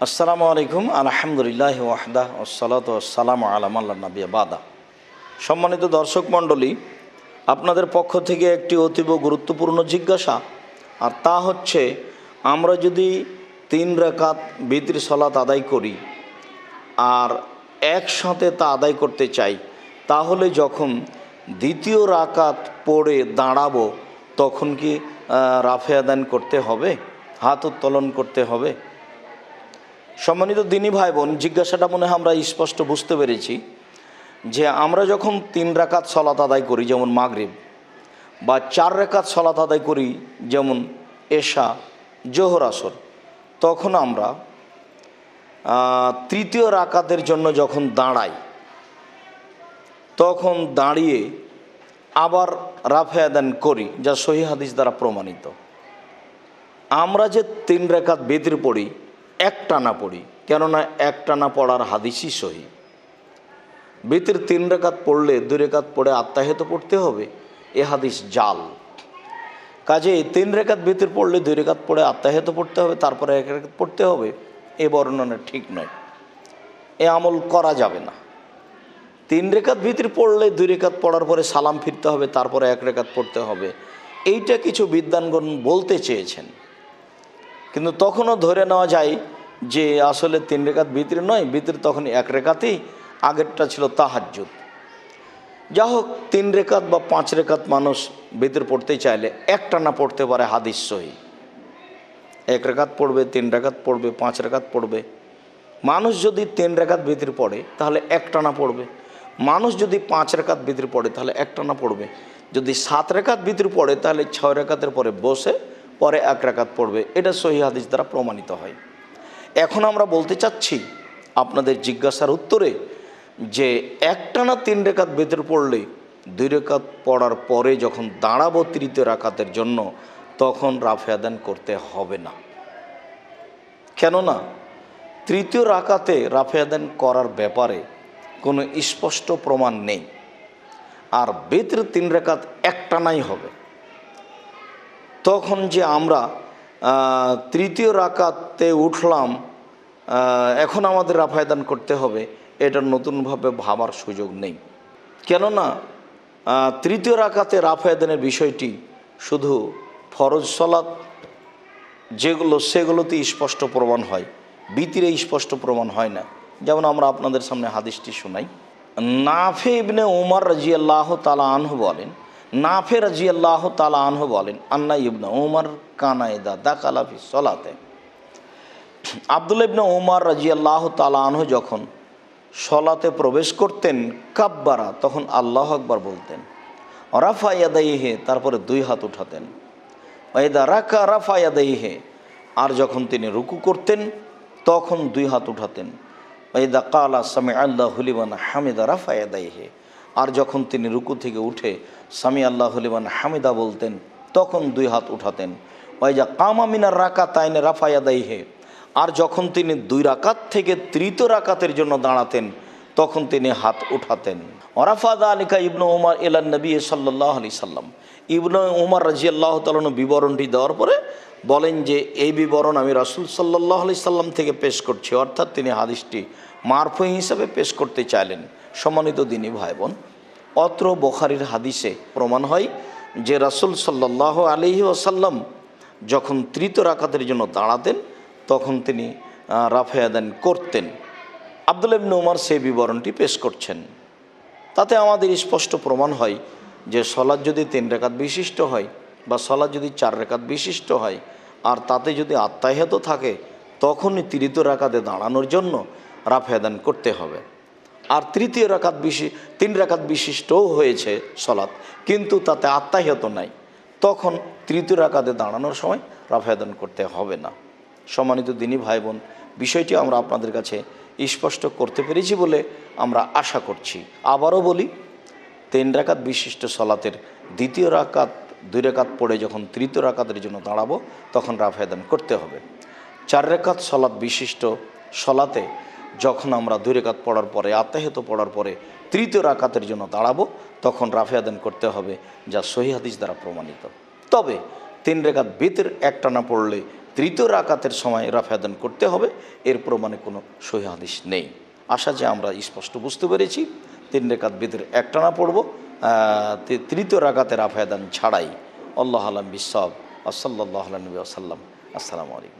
আসসালামু আলাইকুম আলহামদুলিল্লাহ ওয়াহদা ওয়াসসালাতু ওয়াসসালামু আলা মান লা নাবিয়্যা বাদা। সম্মানিত দর্শক মণ্ডলী, আপনাদের পক্ষ থেকে একটি অতীব গুরুত্বপূর্ণ জিজ্ঞাসা, আর তা হচ্ছে আমরা যদি 3 রাকাত বিতর সালাত আদায় করি আর একসাথে তা আদায় করতে চাই, তাহলে যখন দ্বিতীয় রাকাত পড়ে দাঁড়াবো তখন কি রাফে আদান করতে হবে, হাত উত্তোলন করতে হবে? সম্মানিত দিনী ভাই বোন, জিজ্ঞাসাটা মনে হয় আমরা স্পষ্ট বুঝতে পেরেছি যে আমরা যখন 3 রাকাত সালাত আদায় করি যেমন মাগরিব, বা 4 রাকাত সালাত আদায় করি যেমন এশা, জোহর, আসর, তখন আমরা তৃতীয় রাকাতের জন্য যখন দাঁড়াই তখন দাঁড়িয়ে আবার রাফে আদান করি, যা সহিহ হাদিস দ্বারা প্রমাণিত। আমরা যে 3 রাকাত বিতর পড়ি একটানা পড়ি, কেননা একটানা পড়ার হাদিসই সহি। বিতর 3 রাকাত পড়লে 2 রাকাত পড়ে আত্তাহিয়াত পড়তে হবে, এ হাদিস জাল। কাজে 3 রাকাত বিতর পড়লে 2 রাকাত পড়ে আত্তাহিয়াত পড়তে হবে, তারপরে 1 রাকাত পড়তে হবে, এ বর্ণনা ঠিক নয়, এ আমল করা যাবে না। 3 রাকাত বিতর পড়লে 2 রাকাত পড়ার পরে সালাম ফিরতে হবে, তারপরে 1 রাকাত পড়তে হবে, এইটা কিছু বিদ্বানগণ বলতে চেয়েছেন। কিন্তু তখনও ধরে নেওয়া যায় যে আসলে 3 রাকাত বিতর নয়, বিতর তখন 1 রাকাতেই, আগেরটা ছিল তাহাজ্জুদ। যা হোক, 3 রাকাত বা 5 রাকাত মানুষ বিতর পড়তে চাইলে একটানা পড়তে পারে, হাদিস সহি। 1 রাকাত পড়বে, 3 রাকাত পড়বে, 5 রাকাত পড়বে। মানুষ যদি 3 রাকাত বিতর পড়ে তাহলে একটানা পড়বে, মানুষ যদি 5 রাকাত বিতর পড়ে তাহলে একটানা পড়বে, যদি 7 রাকাত বিতর পড়ে তাহলে 6 রাকাতের পরে বসে পরে 1 রাকাত পড়বে। এটা সহিহ হাদিস দ্বারা প্রমাণিত হয়। এখন আমরা বলতে চাচ্ছি আপনাদের জিজ্ঞাসার উত্তরে যে একটানা 3 রাকাত বিতর পড়লে 2 রাকাত পড়ার পরে যখন দাঁড়াবো তৃতীয় রাকাতের জন্য তখন রাফে আদান করতে হবে না। কেননা তৃতীয় রাকাতে রাফে আদান করার ব্যাপারে কোনো স্পষ্ট প্রমাণ নেই, আর বিতর 3 রাকাত একটানাই হবে। তখন যে আমরা তৃতীয় রাকাতে উঠলাম, এখন আমাদের রাফে আদান করতে হবে, এটা নতুনভাবে ভাবার সুযোগ নেই। কেননা তৃতীয় রাকাতে রাফে আদানের বিষয়টি শুধু ফরজ সালাত যেগুলো সেগুলোতে স্পষ্ট প্রমাণ হয়, বিতিরে স্পষ্ট প্রমাণ হয় না। যেমন আমরা আপনাদের সামনে হাদিসটি শোনাই। নাফে ইবনে উমর রাদিয়াল্লাহু তাআলা আনহু বলেন, নাফে রাদিয়াল্লাহু তাআলা আনহু বলেন, আন্না ইবনে উমর কানা ইযা দাখালা ফি সালাতে। আব্দুল্লাহ ইবনে উমর রাদিয়াল্লাহু তাআলা আনহু যখন সালাতে প্রবেশ করতেন, কাব্বারা, তখন আল্লাহু আকবার বলতেন, রাফা ইয়াদাইহি, তারপরে 2 হাত উঠাতেন, ওয়াইদা রাকা রাফা ইয়াদাইহি, আর যখন তিনি রুকু করতেন তখন 2 হাত উঠাতেন, ওয়াইদা কালা সামি আল্লাহু লিমান হামিদা রাফা ইয়াদাইহি, আর যখন তিনি রুকু থেকে উঠে সামি আল্লাহু লিমান হামিদা বলতেন তখন 2 হাত উঠাতেন, ওয়াইজা কামা মিনার রাকাতাইন রাফা ইয়াদাইহি, আর যখন তিনি 2 রাকাত থেকে তৃতীয় রাকাতের জন্য দাঁড়াতেন তখন তিনি হাত উঠাতেন। ওরাফা যালিকা ইবনু উমর ইলা নবী সাল্লাল্লাহু আলাইহি সাল্লাম। ইবনু উমর রাদিয়াল্লাহু তাআলা বিবরণটি দেওয়ার পরে বলেন যে এই বিবরণ আমি রাসূল সাল্লাল্লাহু আলাইহি সাল্লাম থেকে পেশ করছি, অর্থাৎ তিনি হাদিসটি মারফু হিসাবে পেশ করতে চাইলেন। সম্মানিত দিনী ভাই বোন, অত্র বুখারীর হাদিসে প্রমাণ হয় যে রাসূল সাল্লাল্লাহু আলাইহি ওয়াসাল্লাম যখন তৃতীয় রাকাতের জন্য দাঁড়াতেন তখন তিনি রাফে আদান করতেন। আব্দুল্লাহ ইবনে উমর সেই বিবরণটি পেশ করছেন। তাতে আমাদের স্পষ্ট প্রমাণ হয় যে সালাত যদি 3 রাকাত বিশিষ্ট হয় বা সালাত যদি 4 রাকাত বিশিষ্ট হয় আর তাতে যদি আত্তাহিয়াত থাকে তখনই তৃতীয় রাকাতে দাঁড়ানোর জন্য রাফে আদান করতে হবে। আর 3 রাকাত বিশিষ্টও হয়েছে সালাত, কিন্তু তাতে আত্তাহিয়াত নাই, তখন তৃতীয় রাকাতে দাঁড়ানোর সময় রাফে আদান করতে হবে না। সম্মানিত দিনী ভাই বোন, বিষয়টি আমরা আপনাদের কাছে স্পষ্ট করতে পেরেছি বলে আমরা আশা করছি। আবারও বলি, 3 রাকাত বিশিষ্ট সালাতের দ্বিতীয় রাকাত 2 রাকাত পড়ে যখন তৃতীয় রাকাতের জন্য দাঁড়াবো তখন রাফে আদান করতে হবে। 4 রাকাত সালাত বিশিষ্ট সালাতে যখন আমরা 2 রাকাত পড়ার পরে আত্তাহিয়াত পড়ার পরে তৃতীয় রাকাতের জন্য দাঁড়াবো তখন রাফে আদান করতে হবে, যা সহিহ হাদিস দ্বারা প্রমাণিত। তবে 3 রাকাত বিতর একটানা পড়লে তৃতীয় রাকাতের সময় রাফাদান করতে হবে, এর প্রমাণে কোনো সহিহ হাদিস নেই। আশা যে আমরা স্পষ্ট বুঝতে পেরেছি। 3 রাকাত ভিতরে একটানা পড়ব, তৃতীয় রাকাতে রাফাদান ছাড়াই। আল্লাহ আলাম বিসসাওয়াব। সাল্লাল্লাহু আলা নবী ওয়া সাল্লাম। আসসালামু আলাইকুম।